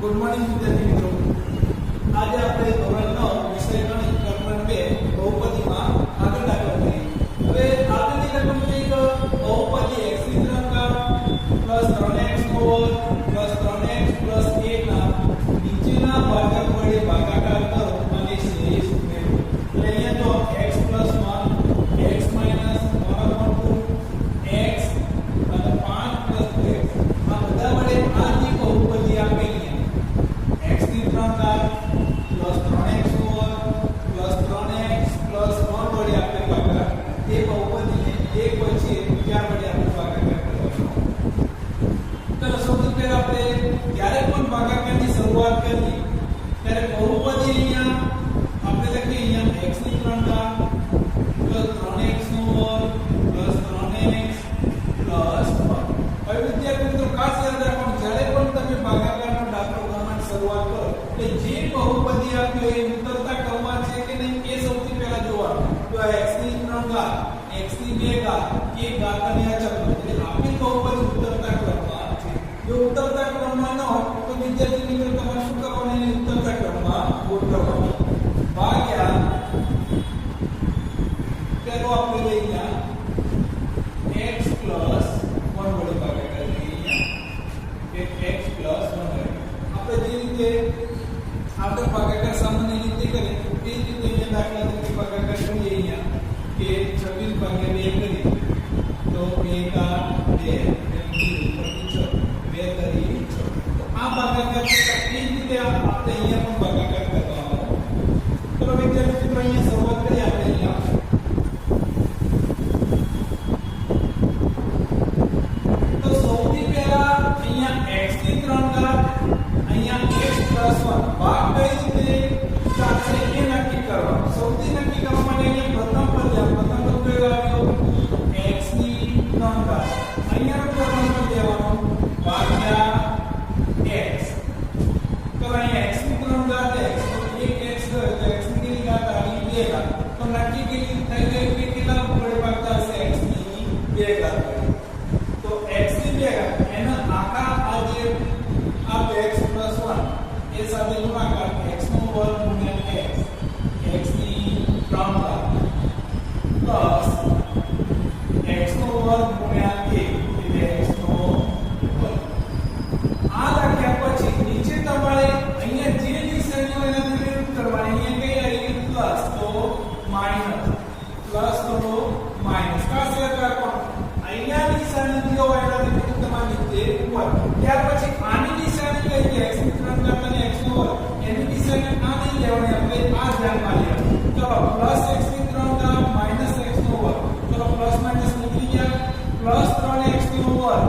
Good morning વિદ્યાર્થી મિત્રો. આજે આપણે ધોરણ 9 વિષય ગણિત પ્રકરણ 2 બહુપદીમાં આગળ કરીએ. હવે આગળની રકમ છે બહુપદી x ની 3 ઘાત 3x ઓવર 3x 1 ના નીચેના ભાગાકાર વડે ભાગાકાર કરો અને શેષ મેળવો. એટલે અહીંયા જો x 1 x 1/2 x અને 5 x આ બધા વડે આ જે બહુપદી આપેલી x ની 3 ઘાત 3x ઓવર 3x 1 વડે આપણે ભાગાકાર એ બહુપદીને એક પછી બીજા વડે આપણે ભાગાકાર કરવાનો. તો સૌથી પહેલા આપણે જ્યારે પણ ભાગાકારની શરૂઆત કરીએ ત્યારે બહુપદી અહીંયા આપણે લખીએ અહીંયા x ની 3 ઘાત 3x ઓવર 3x 1. હવે વિદ્યાર્થી મિત્રો ખાસ યાદ રાખવાનું, જ્યારે પણ તમે ભાગાકારનો દાખલો ગણવાની શરૂઆત કરો એટલે જે બહુપદી આપ્યો એ ઉત્તરતા ક્રમમાં છે કે નહીં એ સૌથી પહેલા જોવાનું. તો x ની 3 ઘાત x ની 2 ઘાત કે ઘાત અને અચળ એટલે આપેલ બહુપદી ઉત્તરતા ક્રમમાં છે. જો ઉત્તરતા ક્રમમાં ન હોય તો વિદ્યાર્થી મિત્રો તમારે શું કરવાનું, એને ઉત્તરતા ક્રમમાં ગોઠવવાનું. ભાગ્યા પેલો આપણે લઈએ x 1 વડે ભાગાકાર લઈએ કે x 1 આપણે જે રીતે આપણે ભાગાકાર સામાન્ય રીતે કરીએ એ જ રીતે અહીંયા દાખલા તરીકે ભાગાકાર કરીએ અહીંયા કે 26/2 કરીએ તો 2 ઘાત 2 2 તરી 6. તો આ ભાગાકાર એ જ રીતે આપણે અહીંયા પણ ભાગાકાર કરવાનો. તો વિદ્યાર્થી મિત્રો અહીંયા શરૂઆત કરીએ આપણે અહીંયા x ની 3 ઘાત અહીંયા x 1 ભાગ કઈ રીતે ચાલશે એ નક્કી કરવાનું. સૌથી નક્કી કરવા માટે અહીંયા પ્રથમ પદ કયો આવ્યો x ની 3 ઘાત અહીંયા પ્રથમ પદ લેવાનું ભાગ્યા x. તો અહીંયા x ની 3 ઘાત x તો 1x ગયો તો x ની કેટલી ઘાત આવી 2 ઘાત. તો નક્કી થઈ ગયું કે કેટલા વડે ભાગતા હશે x ની 2 ઘાત. તો x ની 2 ઘાત એના આખા આ x 1 એ સાથે ગુણાકાર x નો વર્ગ ગુણ્યા x ની 3 ઘાત પ્લસ x નો વર્ગ ગુણ્યા 1 એટલે x નો વર્ગ. આ લખ્યા પછી નીચે તમારે અહીંયા જે નિશાનીઓ એનાથી વિરુદ્ધ કરવાની. અહીંયા કઈ આવી પ્લસ તો માઈનસ પ્લસ તો માઈનસ ખાસ યાદ રાખવાનું. અહીંયા નિશાની જે હોય એનાથી વિરુદ્ધ તમારી રીતે ઉપર. ત્યાર પછી આની નિશાની કઈ છે x ની 3 ઘાત અને x નો વર્ગ એની નિશાની આ નહીં લેવાની, આપણે આ ધ્યાનમાં લેવાનું. ચલો પ્લસ x ની 3 ઘાત માઈનસ x નો વર્ગ. ચલો પ્લસ માઈનસ નીકળી ગયા. પ્લસ 3x નો વર્ગ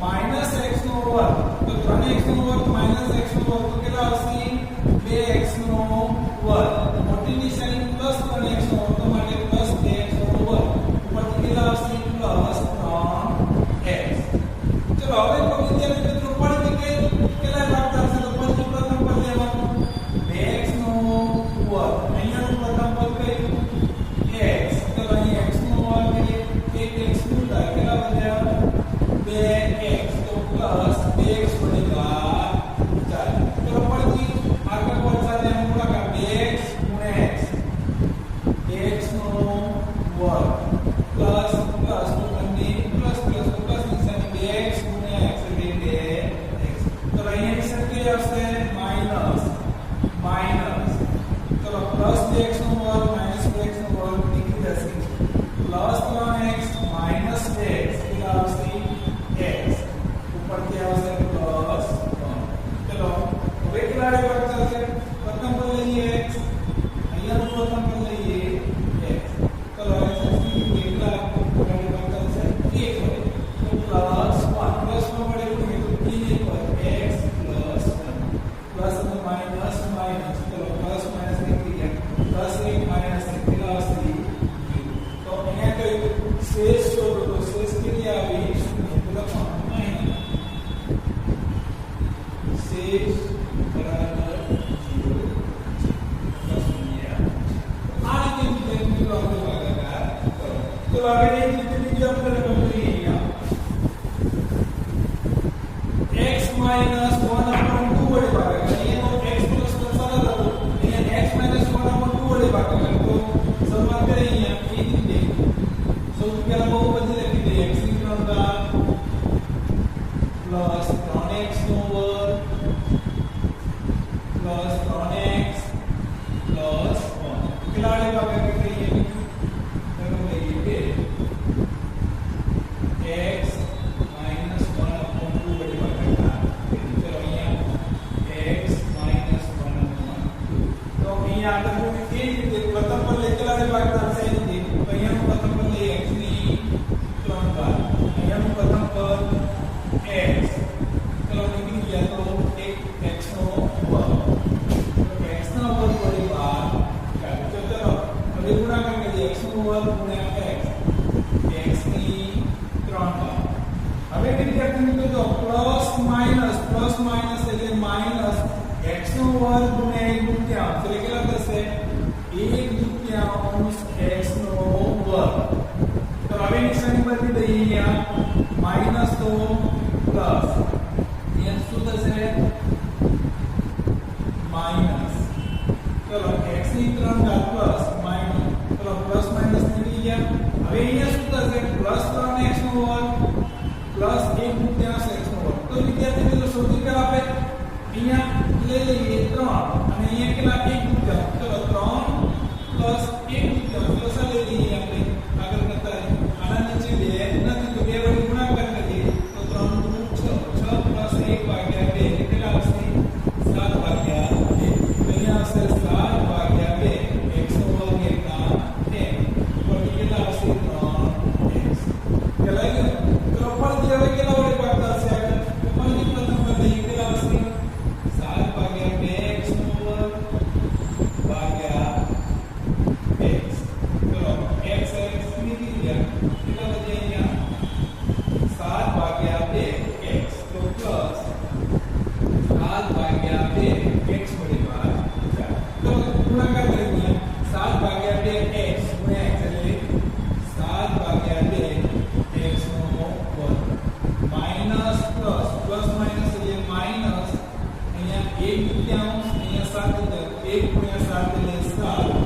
માઈનસ x નો વર્ગ. તો 3x નો વર્ગ માઈનસ x નો વર્ગ તો કેટલા આવશે 2x નો વર્ગ. મોટી નિશાની પ્લસ 3x નો વર્ગ તો માટે પ્લસ 2x નો વર્ગ ઉપરથી કેટલા આવશે પ્લસ 3x. ચલો હવે વિદ્યાર્થી મિત્રો પડી કે કેટલા ભાગ આવશે તો પછી પ્રથમ પદ લેવાનું 2x નો વર્ગ. અહીંયાનું પ્રથમ પદ કયું x. તો અહીં x નો વર્ગ એટલે 1x ઉડા કેટલા વધ્યા 2x તો પ્લસ 2x વડે ઘાત 4. ચલો પછી આગળ પદ સાથે ગુણાકાર 2x ગુણ્યા x 2x નો વર્ગ પ્લસ પ્લસ તો બંને પ્લસ પ્લસ તો પ્લસ નિશાની 2x ગુણ્યા x એટલે 2x. તો અહીંયા નિશાની કઈ આવશે માઈનસ માઈનસ. ચલો પ્લસ 2x નો વર્ગ માઈનસ 2x નો વર્ગ નીકળી જશે પ્લસ 3x માઈનસ 2x કેટલા આવશે x ઉપરથી આવશે પ્લસ 1. ચલો હવે કેટલા વર્ગ થશે પ્રથમ પદ લઈએ x અહીંયાનું પ્રથમ પદ લઈએ x. ચલો x ની કેટલા વડે ભાગ થશે 1 વડે તો પ્લસ 1 પ્લસ 1 વડે ગુણીએ તો 3 પર x પ્લસ 1 પ્લસ અને માઈનસ માઈનસ. ચલો પ્લસ માઈનસ નીકળી ગયા પ્લસ 1 માઈનસ 1 કેટલા આવશે 2. તો અહીંયા કઈ શેષ શોધો તો શેષ કેટલી આવી 0 લખવાનું અહીં શેષ બરાબર 0. આ રીતે વિદ્યાર્થી આપણે ભાગાકાર કરો. તો આગળ એક રીતે બીજી આપણે રકમ લઈએ અહીંયા x - 1/2 વડે ભાગાકાર પ્લસ 3x પ્લસ 1 કેટલા વડે ભાગાકાર કરીએ તો લઈએ કે x minus 1 upon 2 વડે ભાગાકાર કરીએ ચલો અહીંયા x minus 1 upon 2 તો અહીંયા આગળ એ રીતે પ્રથમ પદ લે કેટલા વડે ભાગાકાર થાય છે તો અહીંયાનું પ્રથમ પદ લે x ની 3 ઘાત અહીંયાનું પ્રથમ પદ x ચલો નીકળી ગયા તો એક x નો વર્ગ તો x નો વર્ગ વડે ભાગાકાર તો ચલો હવે ગુણાકાર કરીએ x નો વર્ગ ગુણ્યા x ની 3 ઘાત હવે વિદ્યાર્થી મિત્રો જો પ્લસ માઈનસ એટલે માઈનસ x નો વર્ગ ગુણ્યા 1 દુત્યાંશ એટલે કેટલા થશે 1 દુત્યાંશ x નો વર્ગ તો હવે નિશાની બદલી દઈએ અહીંયા માઈનસ તો પ્લસ અહીંયા શું થશે માઈનસ ચલો x ની 3 ઘાત પ્લસ માઈનસ ચલો પ્લસ માઈનસ નીકળી ગયા હવે અહીંયા શું થશે પ્લસ 3x નો વર્ગ પ્લસ 1 દુત્યાંશ x નો વર્ગ તો વિદ્યાર્થી મિત્રો સૌથી પહેલા આપણે અહીંયા લઈ લઈએ 3 અને અહીંયા કેટલા 1 દુત્યાંશ ચલો 3 પ્લસ 1 દુત્યાંશ તો સા લઈ લઈએ આપણે આગળ કરતા આના નીચે 2 નથી તો 2 વડે ગુણાકાર કરીએ તો 3 દુ 6 6 પ્લસ 1 ભાગ્યા 2 કેટલા આવશે 7 ભાગ્યા 2 અહીંયા આવશે 7 ભાગ્યા 2 x નો વર્ગ એકના 10 ઉપર કેટલા આવશે 3x કેટલા ગયો તો પણ જે હવે કેટલા વડે ભાગાકાર છે આગળ તો પણ પ્રથમ પદ કેટલા આવશે 7 ભાગ્યા 2x નો વર્ગ ભાગ્યા x ચલો x નીકળી ગયા કેટલા વધે અહીંયા 7 ભાગ્યા 2x તો પ્લસ 7 ભાગ્યા 2x વડે ભાગાકાર તો ગુણાકાર કરીએ 7 ભાગ્યા 2x ગુણ્યા x એટલે 7 ભાગ્યા 2x નો વર્ગ માઈનસ પ્લસ માઈનસ એટલે માઈનસ અહીંયા 1 દુત્યાંશ અહીંયા 7 દુત્યાંશ 1 ગુણ્યા 7 એટલે 7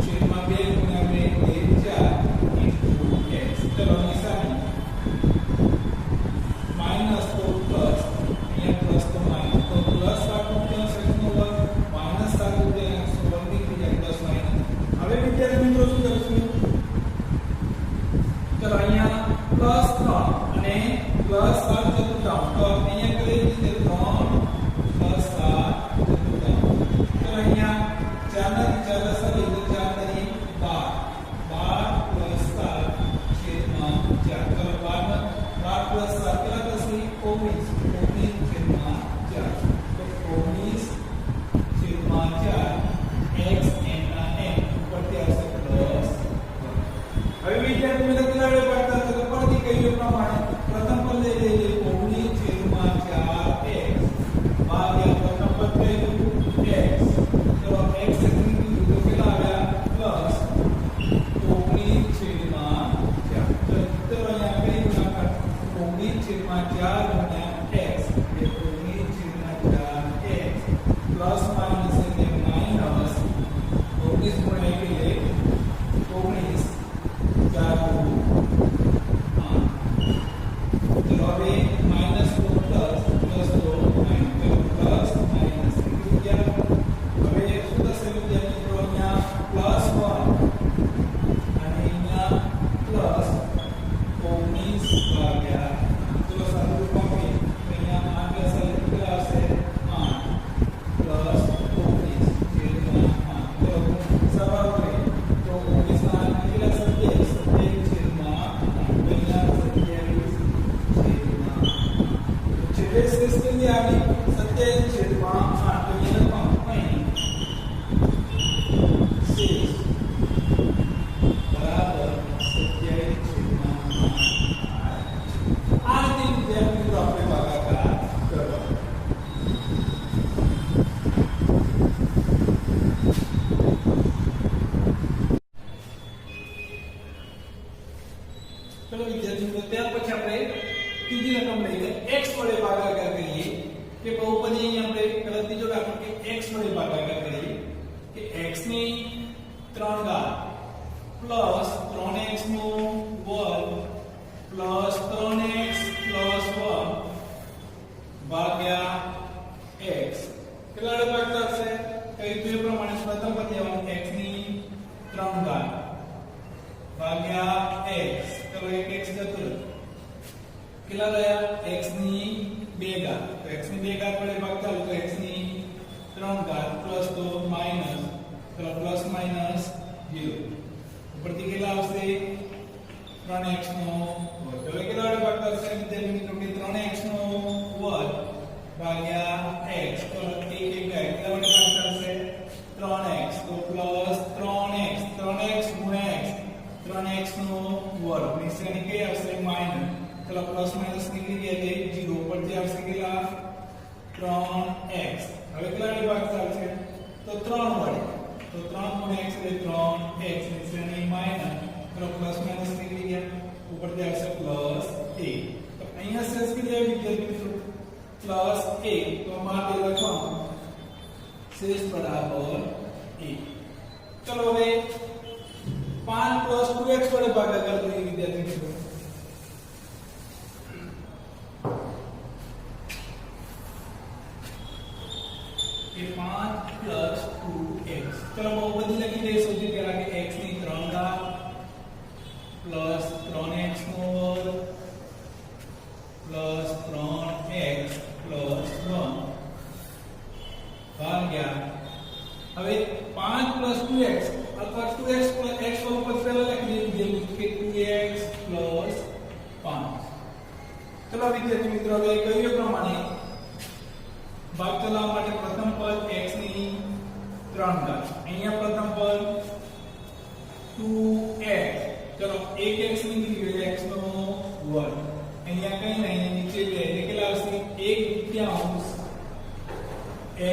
છેદમાં 2 ગુણ્યા 2 એટલે 4 into x ચલો નિશાની માઈનસ તો પ્લસ અહીંયા પ્લસ તો માઈનસ તો પ્લસ 7 દુત્યાંશ x નો વર્ગ માઈનસ 7 દુત્યાંશ x નો વર્ગ નીકળી જાય પ્લસ માઈનસ હવે વિદ્યાર્થી મિત્રો શું કરીશું ચલો અહીંયા પ્લસ 3 અને પ્લસ 7 ચતુર્થાંશ તો અહીંયા કરી દીધે 3 પ્લસ 7 ચતુર્થાંશ તો અહીંયા 4 ના 4 સાથે તો 4 ને 12 પ્લસ 7 છેદમાં 4 ચલો 12 પ્લસ 7 કેટલા થશે 19 છેદમાં 4 તો 19 છેદમાં 4 x એના n ઉપરથી આવશે પ્લસ હવે વિદ્યાર્થી મિત્રો કેટલા વડે ભાગાકાર તો પરથી કહ્યું પ્રમાણે પ્રથમ પદ લઈ લઈએ 19 છેદમાં 4x ભાગ્યા પ્રથમ પદ કયું x ચલો x નીકળી ગયું તો કેટલા આવ્યા પ્લસ 19 છેદમાં 4 તો અહીંયા કઈ ગુણાકાર 19 છેદમાં 4 ગુણ્યા x એટલે 19 છેદમાં 4x પ્લસ માઈનસ એટલે માઈનસ 19 ગુણ્યા 1 એટલે 19 4 ચલો હવે માઈનસ તો પ્લસ તો માઈનસ પ્લસ માઈનસ નીકળી ગયા હવે શું થશે વિદ્યાર્થી મિત્રો અહીંયા પ્લસ 1 અને અહીંયા પ્લસ 19 ભાગ્યા ચલો સાદું કોપી અહીંયા 8 પ્લસ કેટલા આવશે 8 પ્લસ 19 છેદમાં 8 ચલો સરળ કરીએ તો 19 ના 8 કેટલા 27 છેદમાં 8 અહીંયા 27 છેદમાં 8 છેલ્લે શેષ કેટલી આવી 27 છેદમાં 8 તો અહીંયા અહીં શેષ બરાબર 27 છેદમાં 8 આ રીતે વિદ્યાર્થી મિત્રો આપણે ભાગાકાર કરવાનો ચલો વિદ્યાર્થી મિત્રો ત્યાર પછી આપણે ત્રીજી રકમ લઈએ x વડે ભાગાકાર કરીએ કે બહુપદી અહીંયા આપણે પહેલા ત્રીજો દાખલો કે x વડે ભાગાકાર કરીએ કે x ની 3 ઘાત પ્લસ 3x નો વર્ગ પ્લસ 3x પ્લસ 1 ભાગ્યા x કેટલા વડે ભાગ થશે કઈ તો એ પ્રમાણે પ્રથમ પદ લેવાનું x ની 3 ઘાત ભાગ્યા x ચલો એક x જતો રહ્યો કેટલા રહ્યા x ની 2 ઘાત તો x ની 2 ઘાત વડે ભાગ ચાલુ તો x ની 3 ઘાત પ્લસ તો માઈનસ ચલો પ્લસ માઈનસ 0 ઉપરથી કેટલા આવશે 3x નો વર્ગ હવે કેટલા વડે ભાગ થશે વિદ્યાર્થી મિત્રો કે 3x નો વર્ગ ભાગ્યા x તો એક કેટલા વડે ભાગ થશે 3x તો પ્લસ 3x ગુણ્યા x 3x નો વર્ગ નિશાની કઈ આવશે માઈનસ ચલો પ્લસ માઈનસ નીકળી ગયા એટલે 0 ઉપરથી આવશે કેટલા 3x હવે કેટલા વડે ભાગ થશે તો 3 વડે તો 3 ગુણ્યા x એટલે 3x નિશાની માઈનસ ચલો પ્લસ માઈનસ નીકળી ગયા ઉપરથી આવશે પ્લસ 1 તો અહીંયા શેષ કેટલા વિદ્યાર્થી મિત્રો प्लस 1 तो मार दे लखવાનું शेष बराबर 1 चलो હવે 5 प्लस 2x વડે ભાગાકાર કરીએ વિદ્યાર્થી મિત્રો કે 5 પ્લસ 2x ચલો બહુપદી લખી દઈએ સૌથી પહેલા કે x ની 3 ઘાત પ્લસ 3x નો વર્ગ પ્લસ 3x प्लस 1 भाग्या હવે 5 प्लस 2x अथवा 2x प्लस x ઉપર પહેલા લખી દઈએ કે 2x પ્લસ 5 ચલો વિદ્યાર્થી મિત્રો હવે કહીએ પ્રમાણે ભાગ ચલાવવા માટે પ્રથમ પદ x ની 3 ઘાત અહીંયા પ્રથમ પદ 2x ચલો 1x નીકળી ગયો x નો વર્ગ અહીંયા કઈ નહીં નીચે બે એટલે કેટલા આવશે 1/2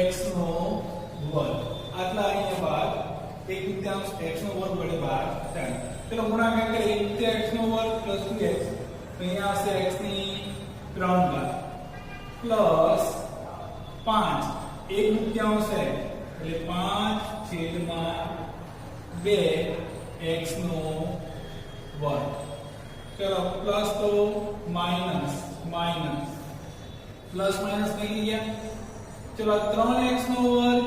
x નો વર્ગ આટલા અહીંયા ભાગ 1/2 x નો વર્ગ વડે ભાગ થાય ચલો ગુણાકાર કરીએ 1/2 x નો વર્ગ 2x તો અહીંયા આવશે x ની 3 ઘાત પ્લસ 5 1/2 એટલે 5/2 x નો વર્ગ चलो प्लस तो माइनस माइनस प्लस माइनस निकल गया चलो 3x નો વર્ગ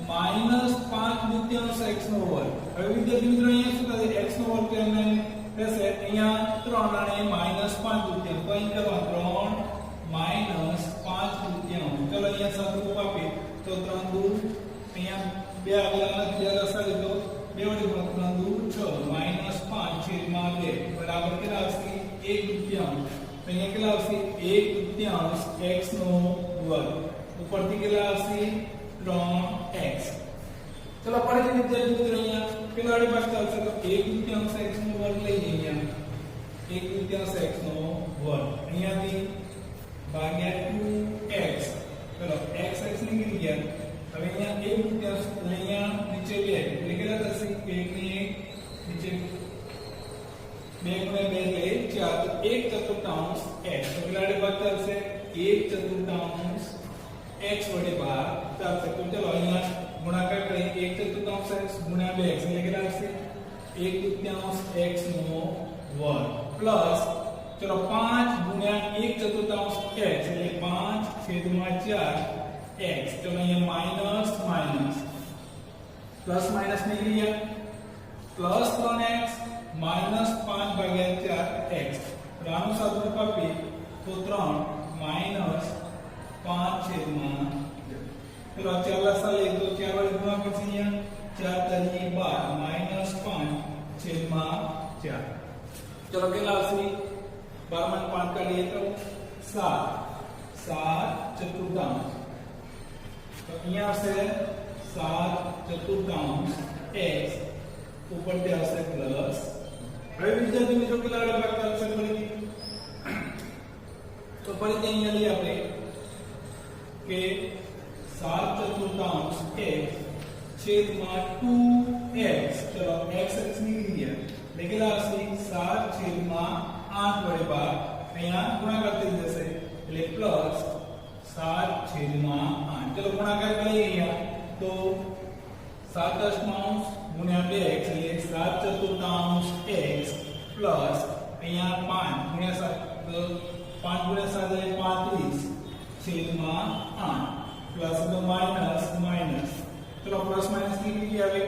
માઈનસ 5/2 x નો વર્ગ હવે વિદ્યાર્થી મિત્રો અહીંયા શું થશે x નો વર્ગ એમને રહેશે અહીંયા 3 અને માઈનસ 5/2 તો અહીં કરવા 3 માઈનસ 5/2 ચલો અહીંયા સદરૂપ આપીએ તો 3 દૂર અહીંયા બે આગલા નથી આગળ તો 2 વડે ગુણો 3 દૂર 6 માઈનસ 5/2 બરાબર કેટલા આવશે 1/2 અહીંયા કેટલા આવશે 1/2 x નો વર્ગ ઉપરથી કેટલા આવશે 3x ચલો ફરીથી વિદ્યાર્થી મિત્રો અહીંયા કેટલા વડે ભાગ આવશે તો 1/2 x નો વર્ગ લઈ જઈએ અહીંયા 1/2 x નો વર્ગ અહીંયાથી ભાગ્યા 2x ચલો x નીકળી ગયા હવે અહીંયા 1/2 અહીંયા નીચે 2 એટલે કેટલા થશે 1 ની 1 નીચે 2 ગુણ્યા 2 એટલે 4 તો 1/4 x તો કેટલા વડે ભાગ થશે 1/4 x વડે ભાગ થશે તો ચલો અહીંયા ગુણાકાર કરીએ 1/4 x ગુણ્યા 2x એટલે કેટલા આવશે 1/4 x નો વર્ગ પ્લસ ચલો 5 ગુણ્યા 1/4 x એટલે 5/4 x તો અહીંયા માઈનસ માઈનસ પ્લસ માઈનસ નીકળી ગયા પ્લસ 3x માઈનસ 5/4x રાનું સાદુરૂપ આપીએ તો 3 માઈનસ 5/4 ચલો 4 લસા લઈએ તો 4 વડે ગુણવા પડશે અહીંયા 4 * 12 માઈનસ 5/4 ચલો કેટલા આવશે 12 માં 5 કાઢીએ તો 7/4 तो यहाँ से 7/4 x ऊपर पे आसे प्लस હવે વિદ્યાર્થી મિત્રો કેટલા વડે ભાગ કરશે ફરીથી તો ફરીથી અહીંયા લઈએ આપણે કે 7/4 x છેદમાં 2x ચલો x નીકળી ગયા એટલે કેટલા આવશે 7/8 વડે ભાગ અહીંયા ગુણાકાર થઈ જશે એટલે પ્લસ 7/8 चलो गुणाकार करिए यहाँ तो 7/8 गुण્યા 2x એટલે 7/4 x પ્લસ અહીંયા 5 ગુણ્યા 7 તો 5 ગુણ્યા 7 એટલે 35/8 प्लस तो माइनस माइनस, चलो प्लस माइनस निकली गया હવે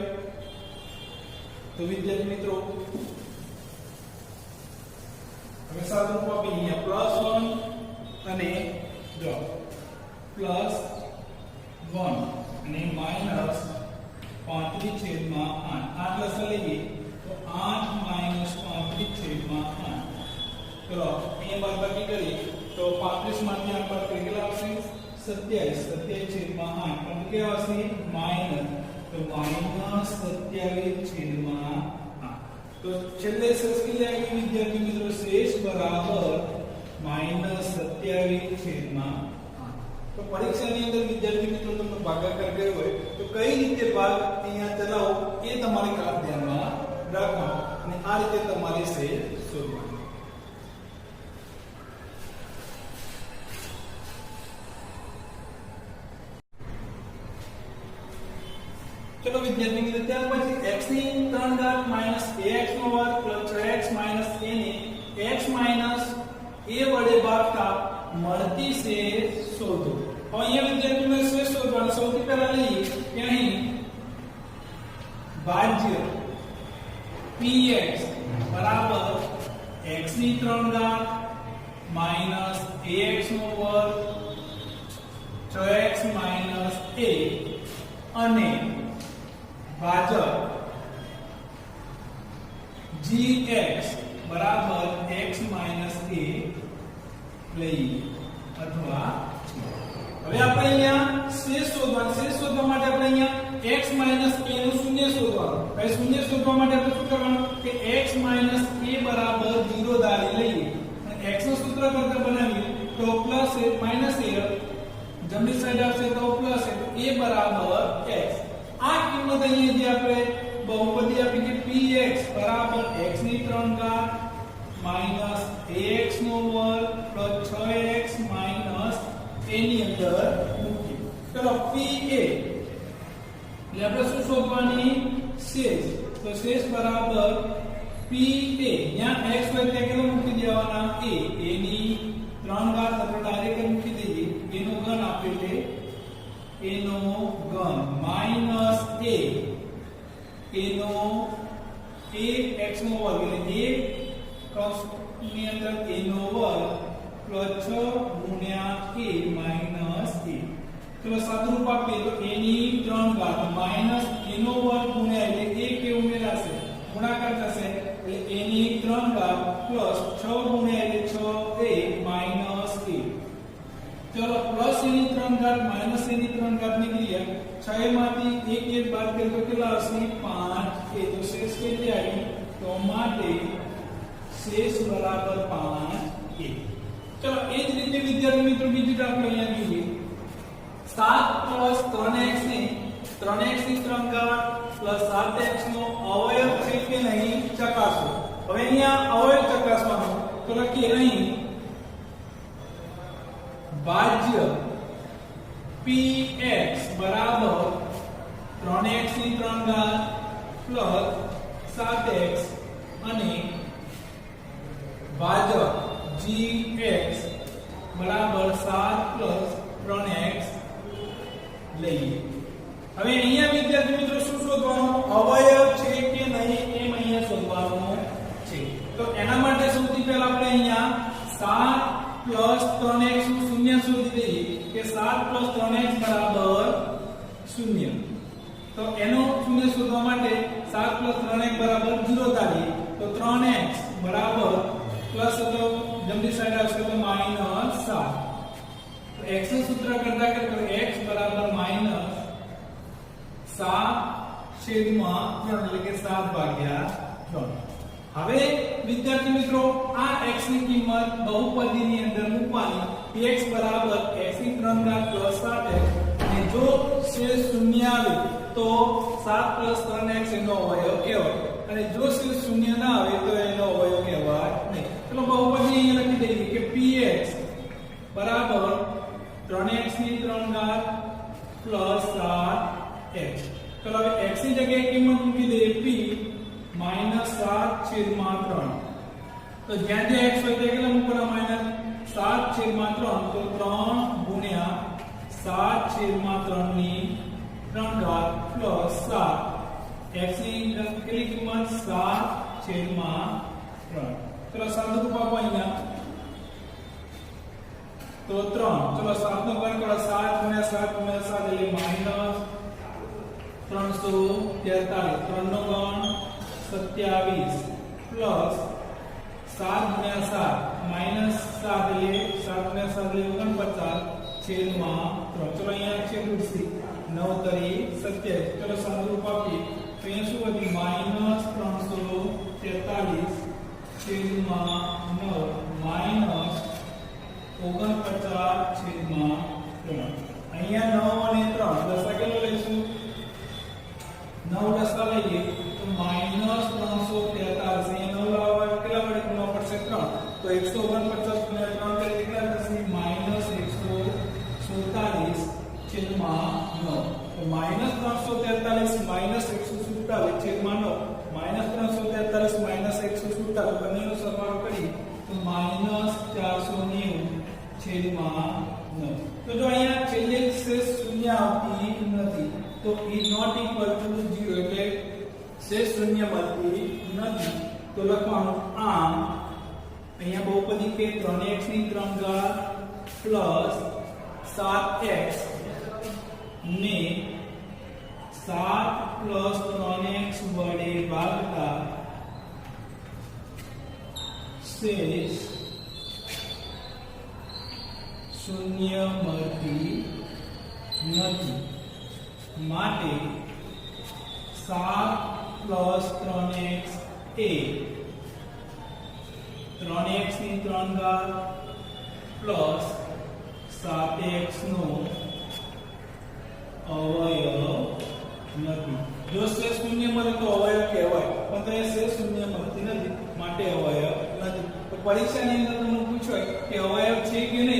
તો વિદ્યાર્થી મિત્રો હવે સાદું રૂપ આપી અહીંયા +1 અને જો +1 અને માઈનસ 35/8 આ પ્લસ લઈએ તો 8 35/8 ચલો અહીંયા બાદબાકી કરીએ તો 35 માંથી 8 બાદ કરી કેટલા આવશે 27/8 પણ કેવા આવશે માઈનસ तो -27/8 तो છેલ્લે શેષ કેટલી આવી વિદ્યાર્થી મિત્રો શેષ બરાબર -27/8 તો પરીક્ષાની અંદર વિદ્યાર્થી મિત્રો તમને ભાગાકાર કર્યો હોય તો કઈ રીતે ભાગ અહીંયા ચલાવો એ તમારે ખાસ ધ્યાનમાં રાખવાનું અને આ રીતે તમારે શેષ શોધવાનો। चलो विद्यार्थी मित्रों त्यार પછી x ની 3 ઘાત માઈનસ ax નો વર્ગ પ્લસ 6x માઈનસ a ને x માઈનસ a વડે ભાગતા મળતી શેષ શોધો। હવે અહીંયા વિદ્યાર્થી મિત્રો શેષ શોધવાનો સૌથી પહેલા લઈએ કે અહીં ભાજ્ય px બરાબર x ની 3 ઘાત માઈનસ ax નો વર્ગ 6x માઈનસ a અને भाजक gx बराबर x माइनस a લઈએ અથવા હવે આપણે અહીંયા શેષ શોધવા માટે આપણે અહીંયા x માઈનસ a નું શૂન્ય શોધવાનું। હવે શૂન્ય શોધવા માટે આપણે શું કરવાનું કે x માઈનસ a બરાબર 0 ધારી લઈએ અને x નું સૂત્ર કરતા બનાવીએ તો પ્લસ a માઈનસ a જમણી સાઈડ આવશે તો પ્લસ a તો a બરાબર x આ કિંમત અહીંયા જે આપણે બહુપદી આપી કે px બરાબર x ની 3 ઘાત માઈનસ ax નો વર્ગ પ્લસ 6x માઈનસ a ની અંદર મૂકી। ચલો pa એટલે આપણે શું શોધવાની શેષ તો શેષ બરાબર pa ત્યાં x હોય ત્યાં કેટલું મૂકી દેવાના a ની 3 ઘાત આપણે ડાયરેક્ટ મૂકી દઈએ a નો ઘન આપે એટલે a નો ઘન માઈનસ a નો a x નો વર્ગ એટલે a કૌંસ ની અંદર a નો વર્ગ પ્લસ 6 ગુણ્યા a માઈનસ a। ચલો સાદુરૂપ આપીએ તો a ની 3 ઘાત માઈનસ a નો વર્ગ ગુણ્યા એટલે a કે ઉમેરાશે ગુણાકાર થશે એટલે a ની 3 ઘાત પ્લસ 6 ગુણ્યા એટલે 6a માઈનસ a। चलो प्लस a ની 3 घात माइनस a ની 3 घात निकली है 6 માંથી 1 બાદ કરીએ તો કેટલા આવશે 5a तो शेष કેટલી આવી તો માટે शेष बराबर 5a। चलो એ જ રીતે વિદ્યાર્થી મિત્રો બીજું દાખલો અહીંયા જોઈએ 7 3x ને 3x ની 3 ઘાત 7x નો અવયવ છે કે નહીં ચકાસો। હવે અહીંયા અવયવ ચકાસવાનો તો લખીએ અહીં भाज्य px बराबर 3x ની 3 ઘાત પ્લસ 7x અને ભાજક gx બરાબર 7 પ્લસ 3x લઈએ। હવે અહીંયા વિદ્યાર્થી મિત્રો શું શોધવાનું અવયવ છે કે નહીં એમ અહીંયા શોધવાનું છે। તો એના માટે સૌથી પહેલા આપણે અહીંયા 7 प्लस 3x નું શૂન્ય શોધી દઈએ કે 7 प्लस 3x बराबर 0। तो એનો શૂન્ય શોધવા માટે 7 प्लस 3x बराबर 0 ધારીએ તો 3x बराबर प्लस તો જમણી સાઈડ આવશે તો -7। તો x નું સૂત્ર કરતા તો x बराबर -7/3 એટલે કે 7/3। હવે વિદ્યાર્થી મિત્રો આ x ની કિંમત બહુપદીની અંદર મૂકવાની px બરાબર x ની 3 ઘાત પ્લસ 7x અને જો શેષ શૂન્ય આવે તો 7 + 3x એનો અવયવ કહેવાય અને જો શેષ શૂન્ય ના આવે તો એનો અવયવ કહેવાય નહીં। ચલો બહુપદી અહીંયા લખી દઈએ કે px બરાબર 3x ની 3 ઘાત પ્લસ 7x। ચલો હવે x ની જગ્યાએ કિંમત મૂકી દઈએ p -7/3 तो જ્યાં જ્યાં x હોય ત્યાં કેટલા મૂકવાના -7/3 તો 3 * 7/3 છેદમાં 3 ની 3 ઘાત પ્લસ 7 x ની કેટલી કિંમત 7 છેદમાં 3. ચલો સાદું રૂપ આપો અહીંયા તો 3. ચલો 7 નો ઘન કરો 7 ગુણ્યા 7 ગુણ્યા 7 એટલે માઈનસ 343. 3 નો ઘન 27 પ્લસ 7 ગુણ્યા 7 માઈનસ 7 એટલે 7 ગુણ્યા 7 એટલે 49 છેદમાં 3. ચલો અહીંયા છેદ ઉડશે 9 તરી 27. ચલો સાદું રૂપ આપીએ તો અહીંયા શું વધ્યું માઈનસ 343 છેદમાં 9 માઈનસ 49 છેદમાં 3. અહીંયા 9 અને 3 દશા કેટલો લઈશું 9 દશા લઈએ તો માઈનસ 343. અહીંયા 9 લાવવા કેટલા વડે ગુણવા પડશે 3 તો 149 ગુણ્યા 3 એટલે કેટલા થશે માઈનસ 147 છેદમાં 9. તો માઈનસ 343 માઈનસ 147 છેદમાં 9 માઈનસ 343 માઈનસ 147 બંનેનો સરવાળો કરીએ તો માઈનસ 490 છેદમાં 9. તો જો અહીંયા છેલ્લે શેષ શૂન્ય આવતી નથી તો ઇઝ નોટ ઇક્વલ ટુ 0 એટલે શેષ શૂન્ય મળતી નથી તો લખવાનું આમ અહીંયા બહુપદી કે 3x ની 3 ઘાત પ્લસ 7x ને 7 પ્લસ 3x વડે ભાગતા શેષ શૂન્ય મળતી નથી માટે 7 પ્લસ 3x એ 3x ની 3 ઘાત પ્લસ 7x નો અવયવ નથી. જો શેષ શૂન્ય મળે તો અવયવ કહેવાય પણ તે શેષ શૂન્ય મળતી નથી માટે અવયવ નથી. તો પરીક્ષાની અંદર તમને પૂછાય કે અવયવ છે કે નહીં